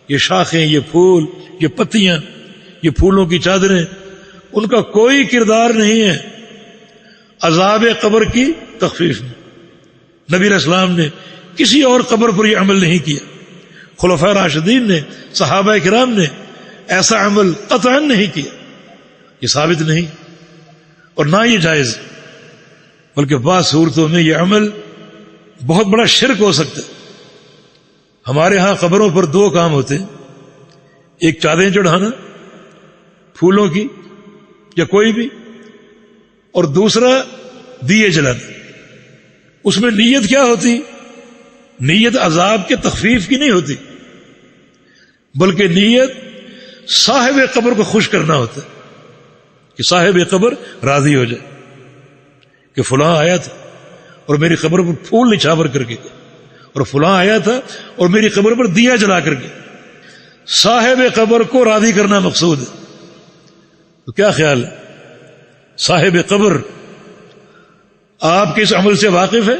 یہ شاخیں، یہ پھول، یہ پتیاں، یہ پھولوں کی چادریں، ان کا کوئی کردار نہیں ہے عذاب قبر کی تخفیف میں۔ نبی علیہ السلام نے کسی اور قبر پر یہ عمل نہیں کیا، خلفائے راشدین نے، صحابہ کرام نے ایسا عمل قطعا نہیں کیا، یہ ثابت نہیں اور نہ یہ جائز، بلکہ بعض صورتوں میں یہ عمل بہت بڑا شرک ہو سکتا ہے۔ ہمارے ہاں قبروں پر دو کام ہوتے ہیں، ایک چادریں چڑھانا پھولوں کی یا کوئی بھی، اور دوسرا دیے جلانا۔ اس میں نیت کیا ہوتی؟ نیت عذاب کے تخفیف کی نہیں ہوتی، بلکہ نیت صاحب قبر کو خوش کرنا ہوتا ہے کہ صاحب قبر راضی ہو جائے کہ فلاں آیا تھا اور میری قبر پر پھول نچھاور کر کے، اور فلاں آیا تھا اور میری قبر پر دیا جلا کر کے۔ صاحب قبر کو راضی کرنا مقصود ہے۔ تو کیا خیال ہے، صاحب قبر آپ کے اس عمل سے واقف ہے؟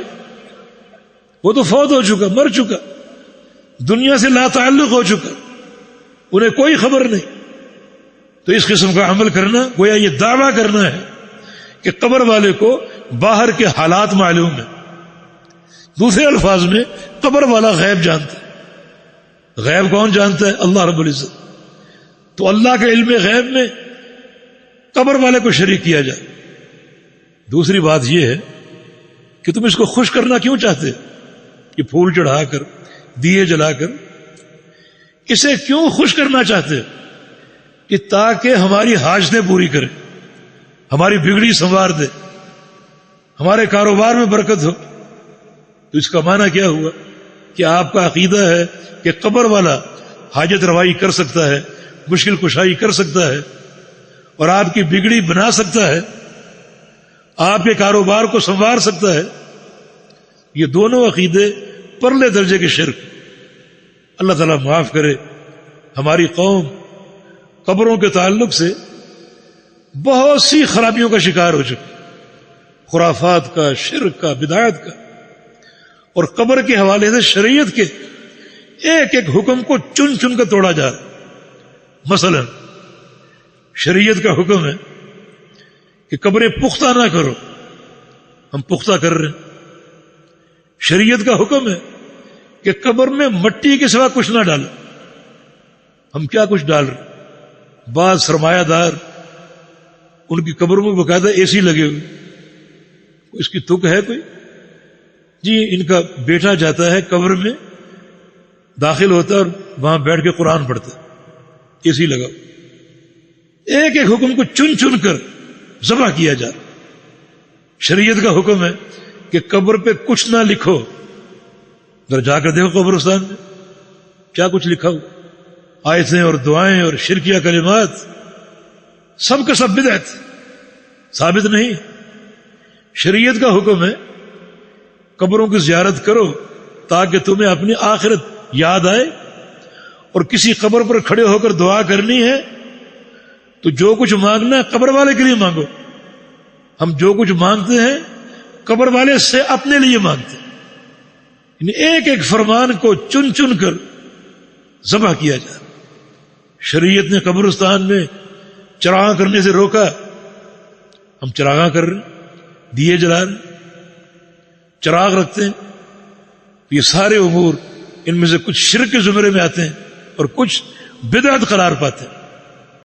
وہ تو فوت ہو چکا، مر چکا، دنیا سے لا تعلق ہو چکا، انہیں کوئی خبر نہیں۔ تو اس قسم کا عمل کرنا گویا یہ دعویٰ کرنا ہے کہ قبر والے کو باہر کے حالات معلوم ہیں۔ دوسرے الفاظ میں قبر والا غیب جانتا ہے۔ غیب کون جانتا ہے؟ اللہ رب العزت۔ تو اللہ کے علم غیب میں قبر والے کو شریک کیا جائے۔ دوسری بات یہ ہے کہ تم اس کو خوش کرنا کیوں چاہتے کہ پھول چڑھا کر، دیے جلا کر اسے کیوں خوش کرنا چاہتے کہ تاکہ ہماری حاجتیں پوری کرے، ہماری بگڑی سنوار دے، ہمارے کاروبار میں برکت ہو۔ تو اس کا معنی کیا ہوا کہ آپ کا عقیدہ ہے کہ قبر والا حاجت روائی کر سکتا ہے، مشکل کشائی کر سکتا ہے اور آپ کی بگڑی بنا سکتا ہے، آپ کے کاروبار کو سنوار سکتا ہے۔ یہ دونوں عقیدے پرلے درجے کے شرک۔ اللہ تعالیٰ معاف کرے، ہماری قوم قبروں کے تعلق سے بہت سی خرابیوں کا شکار ہو چکی، خرافات کا، شرک کا، بدعات کا، اور قبر کے حوالے سے شریعت کے ایک ایک حکم کو چن چن کر توڑا جا رہا۔ مثلا شریعت کا حکم ہے کہ قبریں پختہ نہ کرو، ہم پختہ کر رہے ہیں۔ شریعت کا حکم ہے کہ قبر میں مٹی کے سوا کچھ نہ ڈالو، ہم کیا کچھ ڈال رہے ہیں۔ بعض سرمایہ دار ان کی قبروں میں باقاعدہ اے سی لگے ہوئے، اس کی تک ہے کوئی؟ جی ان کا بیٹا جاتا ہے قبر میں، داخل ہوتا ہے اور وہاں بیٹھ کے قرآن پڑھتا ہے، اے سی لگا۔ ایک ایک حکم کو چن چن کر ذبح کیا جا رہا۔ شریعت کا حکم ہے کہ قبر پہ کچھ نہ لکھو، ذرا جا کر دیکھو قبرستان میں کیا کچھ لکھا ہو، آیتیں اور دعائیں اور شرکیہ کلمات، سب کا سب بدعت، ثابت نہیں۔ شریعت کا حکم ہے قبروں کی زیارت کرو تاکہ تمہیں اپنی آخرت یاد آئے، اور کسی قبر پر کھڑے ہو کر دعا کرنی ہے تو جو کچھ مانگنا ہے قبر والے کے لیے مانگو۔ ہم جو کچھ مانگتے ہیں قبر والے سے اپنے لیے مانگتے ہیں، یعنی ایک ایک فرمان کو چن چن کر ذبح کیا جائے۔ شریعت نے قبرستان میں چراغاں کرنے سے روکا، ہم چراغاں کر رہے ہیں، دیے جلا رہے ہیں، چراغ رکھتے ہیں۔ یہ سارے امور ان میں سے کچھ شرک کے زمرے میں آتے ہیں اور کچھ بدعت قرار پاتے ہیں۔